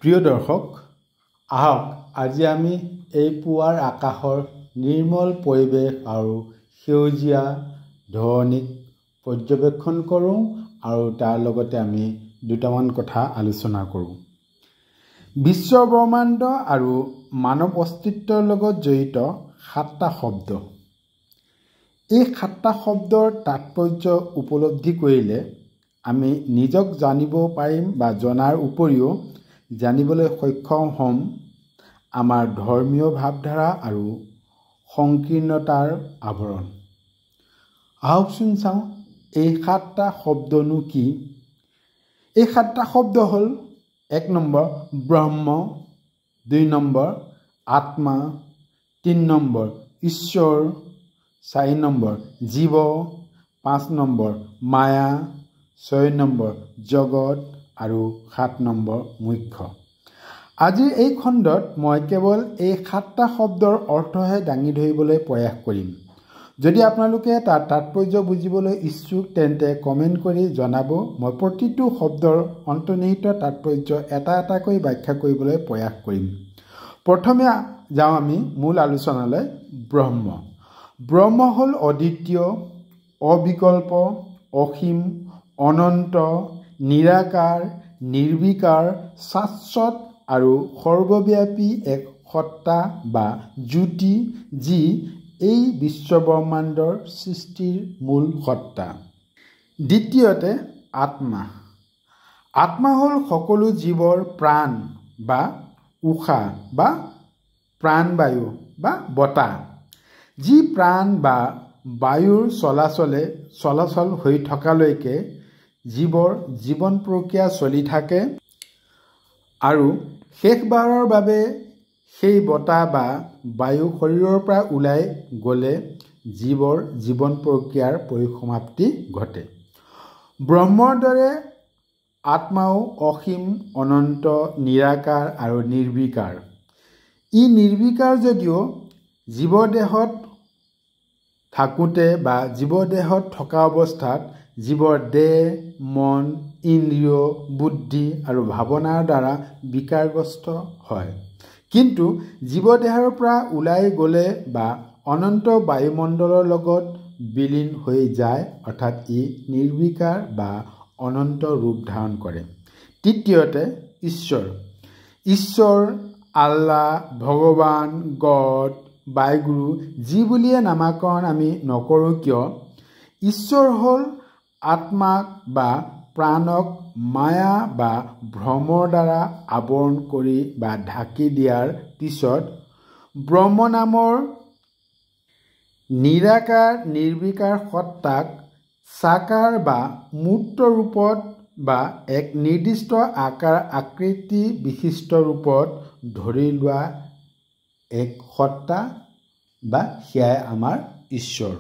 প্ৰিয় দৰ্শক, আহক আজি আমি এই পুৱাৰ আকাশৰ নিৰ্মল পৰিৱেশ আৰু সেউজীয়া ধৰণীক পৰ্যবেক্ষণ কৰোঁ আৰু তাৰ লগতে আমি দুটামান কথা আলোচনা কৰোঁ। বিশ্ব ব্ৰহ্মাণ্ড আৰু মানৱ অস্তিত্বৰ লগত জড়িত 7টা শব্দ। এই 7টা শব্দৰ তাৎপৰ্য উপলব্ধি কৰিলে আমি নিজক জানিব পাৰিম বা জনাৰ উপৰিও জানিবলৈ সক্ষম হ'ম আমাৰ ধৰ্মীয় ভাৱধাৰা আৰু সংকীৰ্ণতাৰ আৱৰণ। আহকচোন চাওঁ এই 7টা শব্দনো কি। এই 7টা শব্দ হ'ল 1 নম্বৰ ব্ৰহ্ম, 2 নম্বৰ আত্মা, 3 নম্বৰ ঈশ্বৰ, 4 নম্বৰ জীৱ, 5 নম্বৰ মায়া, 6 নম্বৰ জগত আৰু 7 নম্বৰ মুখ্য। আজিৰ এই খণ্ডত মই কেৱল এই 7টা শব্দৰ অৰ্থহে দাঙি ধৰিবলৈ প্ৰয়াস কৰিম। যদি আপোনালোকে তাৰ তাৎপৰ্য বুজিবলৈ ইচ্ছুক তেন্তে কমেণ্ট কৰি জনাব। মই প্ৰতিটো শব্দৰ অন্তৰ্নিহিত তাৎপৰ্য এটা এটাকৈ ব্যাখ্যা কৰিবলৈ প্ৰয়াস কৰিম। প্ৰথমে যাওঁ আমি মূল আলোচনালৈ। ব্ৰহ্ম। ব্ৰহ্ম হ'ল অদ্বিতীয়, অবিকল্প, অসীম, অনন্ত, নিৰাকাৰ, নিৰ্বিকাৰ, শাশ্বত আৰু সৰ্বব্যাপী এক সত্তা বা জ্যোতি যি এই বিশ্বব্ৰহ্মাণ্ডৰ সৃষ্টিৰ মূল সত্তা। দ্বিতীয়তে আত্মা। আত্মা হ'ল সকলো জীৱৰ প্ৰাণ বা উশাহ বা প্ৰাণবায়ু বা বতাহ। যি প্ৰাণ বা বায়ুৰ চলাচল হৈ থকালৈকে জীৱৰ জীৱন প্ৰক্ৰিয়া চলি থাকে আৰু শেষবাৰৰ বাবে সেই বতাহ বা বায়ু শৰীৰৰ পৰা ওলাই গ'লে জীৱৰ জীৱন প্ৰক্ৰিয়াৰ পৰিসমাপ্তি ঘটে। ব্ৰহ্মৰ দৰে আত্মাও অসীম, অনন্ত, নিৰাকাৰ আৰু নিৰ্বিকাৰ। ই নিৰ্বিকাৰ যদিও জীৱদেহত থাকোঁতে বা জীৱদেহত থকা অৱস্থাত জীৱৰ দেহ, মন, ইন্দ্ৰিয়, বুদ্ধি আৰু ভাৱনাৰ দ্বাৰা বিকাৰগ্ৰস্ত হয়। কিন্তু জীৱদেহৰ পৰা ওলাই গ'লে বা অনন্ত বায়ুমণ্ডলৰ লগত বিলীন হৈ যায়, অৰ্থাৎ ই নিৰ্বিকাৰ বা অনন্ত ৰূপ ধাৰণ কৰে। তৃতীয়তে ঈশ্বৰ। ঈশ্বৰ, আল্লাহ, ভগৱান, গড, বাইগুৰু যি বুলিয়ে নামাকৰণ আমি নকৰোঁ কিয়, ঈশ্বৰ হ'ল আত্মাক বা প্ৰাণক মায়া বা ভ্ৰমৰ দ্বাৰা আৱৰণ কৰি বা ঢাকি দিয়াৰ পিছত ব্ৰহ্ম নামৰ নিৰাকাৰ নিৰ্বিকাৰ সত্তাক সাকাৰ বা মূৰ্ত ৰূপত বা এক নিৰ্দিষ্ট আকাৰ আকৃতি বিশিষ্ট ৰূপত ধৰি লোৱা এক সত্তা বা সেয়াই আমাৰ ঈশ্বৰ।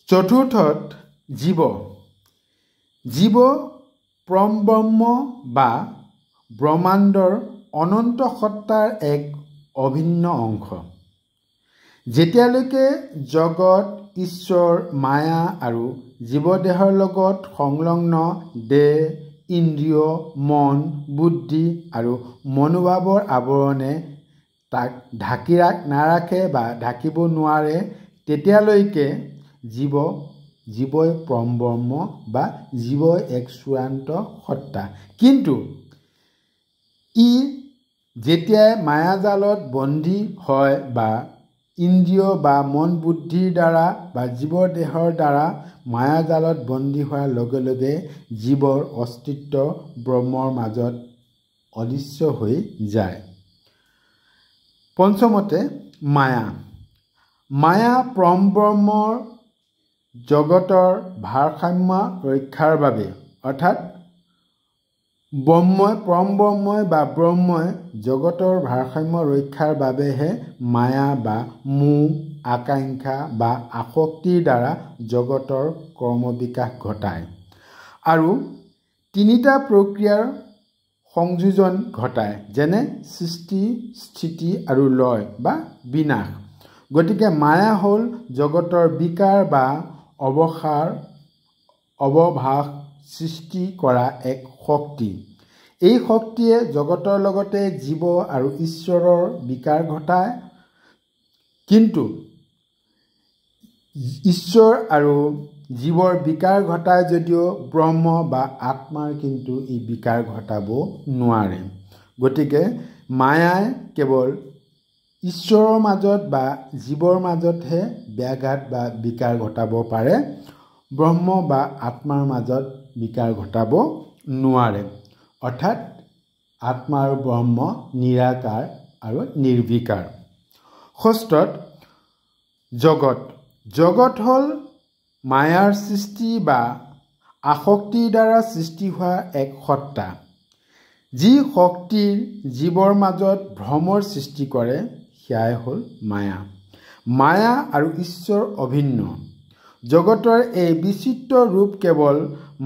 চতুৰ্থত জীৱ। জীৱ পৰমব্ৰহ্ম বা ব্ৰহ্মাণ্ডৰ অনন্ত সত্তাৰ এক অভিন্ন অংশ। যেতিয়ালৈকে জগত, ঈশ্বৰ, মায়া আৰু জীৱদেহৰ লগত সংলগ্ন দেহ, ইন্দ্ৰিয়, মন, বুদ্ধি আৰু মনোভাৱৰ আৱৰণে তাক ঢাকি নাৰাখে বা ঢাকিব নোৱাৰে, তেতিয়ালৈকে জীৱই পৰমব্ৰহ্ম বা জীৱই এক চূড়ান্ত সত্তা। কিন্তু ই যেতিয়াই মায়াজালত বন্দী হয় বা ইন্দ্ৰিয় বা মন বুদ্ধিৰ দ্বাৰা বা জীৱৰ দেহৰ দ্বাৰা মায়াজালত বন্দী হোৱাৰ লগে লগে জীৱৰ অস্তিত্ব ব্ৰহ্মৰ মাজত অদৃশ্য হৈ যায়। পঞ্চমতে মায়া। মায়া পৰমব্ৰহ্মৰ জগতৰ ভাৰসাম্য ৰক্ষাৰ বাবে, অৰ্থাৎ পৰমব্ৰহ্মই বা ব্ৰহ্মই জগতৰ ভাৰসাম্য ৰক্ষাৰ বাবেহে মায়া বা মোহ, আকাংক্ষা বা আসক্তিৰ দ্বাৰা জগতৰ ক্ৰমবিকাশ ঘটায় আৰু 3টা প্ৰক্ৰিয়াৰ সংযোজন ঘটায়, যেনে সৃষ্টি, স্থিতি আৰু লয় বা বিনাশ। গতিকে মায়া হ'ল জগতৰ বিকাৰ বা অৱভাস সৃষ্টি কৰা এক শক্তি। এই শক্তিয়ে জগতৰ লগতে জীৱ আৰু ঈশ্বৰৰ বিকাৰ ঘটায়, কিন্তু ঈশ্বৰ আৰু জীৱৰ বিকাৰ ঘটায় যদিও ব্ৰহ্ম বা আত্মাৰ কিন্তু এই বিকাৰ ঘটাব নোৱাৰে। গতিকে মায়াই কেৱল ঈশ্বৰৰ মাজত বা জীৱৰ মাজতহে ব্যাঘাত বা বিকাৰ ঘটাব পাৰে, ব্ৰহ্ম বা আত্মাৰ মাজত বিকাৰ ঘটাব নোৱাৰে। অৰ্থাৎ আত্মা আৰু ব্ৰহ্ম নিৰাকাৰ আৰু নিৰ্বিকাৰ। ষষ্ঠত জগত। জগত হ'ল মায়াৰ সৃষ্টি বা আসক্তিৰ দ্বাৰা সৃষ্টি হোৱা এক সত্তা, যি শক্তিৰ জীৱৰ মাজত ভ্ৰমৰ সৃষ্টি কৰে, সেয়াই হ'ল মায়া। মায়া আৰু ঈশ্বৰ অভিন্ন। জগতৰ এই বিচিত্ৰ ৰূপ কেৱল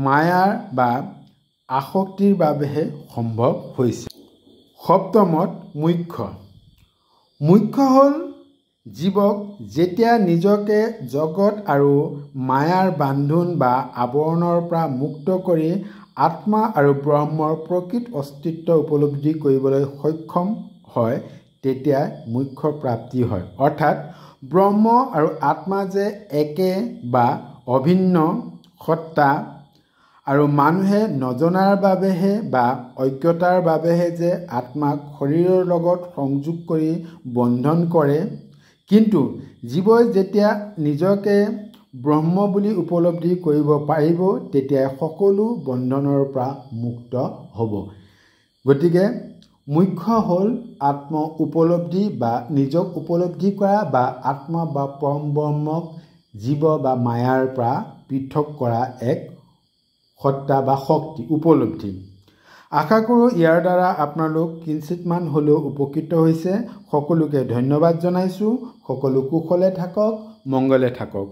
মায়াৰ বা আসক্তিৰ বাবেহে সম্ভৱ হৈছে। সপ্তমত মুখ্য। মুখ্য হ'ল জীৱক যেতিয়া নিজকে জগত আৰু মায়াৰ বান্ধোন বা আৱৰণৰ পৰা মুক্ত কৰি আত্মা আৰু ব্ৰহ্মৰ প্ৰকৃত অস্তিত্ব উপলব্ধি কৰিবলৈ সক্ষম হয়, তেতিয়া মুখ্য প্ৰাপ্তি হয়। অৰ্থাৎ ব্ৰহ্ম আৰু আত্মা যে একে বা অভিন্ন সত্তা আৰু মানুহে নজনাৰ বাবেহে বা অজ্ঞতাৰ বাবেহে যে আত্মাক শৰীৰৰ লগত সংযোগ কৰি বন্ধন কৰে, কিন্তু জীৱই যেতিয়া নিজকে ব্ৰহ্ম বুলি উপলব্ধি কৰিব পাৰিব, তেতিয়া সকলো বন্ধনৰ পৰা মুক্ত হ'ব। গতিকে মুখ্য হ'ল আত্ম উপলব্ধি বা নিজক উপলব্ধি কৰা বা আত্মা বা পৰম ব্ৰহ্মক জীৱ বা মায়াৰ পৰা পৃথক কৰা এক সত্তা বা শক্তি উপলব্ধি। আশা কৰোঁ ইয়াৰ দ্বাৰা আপোনালোক কিঞ্চিতমান হ'লেও উপকৃত হৈছে। সকলোকে ধন্যবাদ জনাইছোঁ। সকলো কুশলে থাকক, মংগলে থাকক।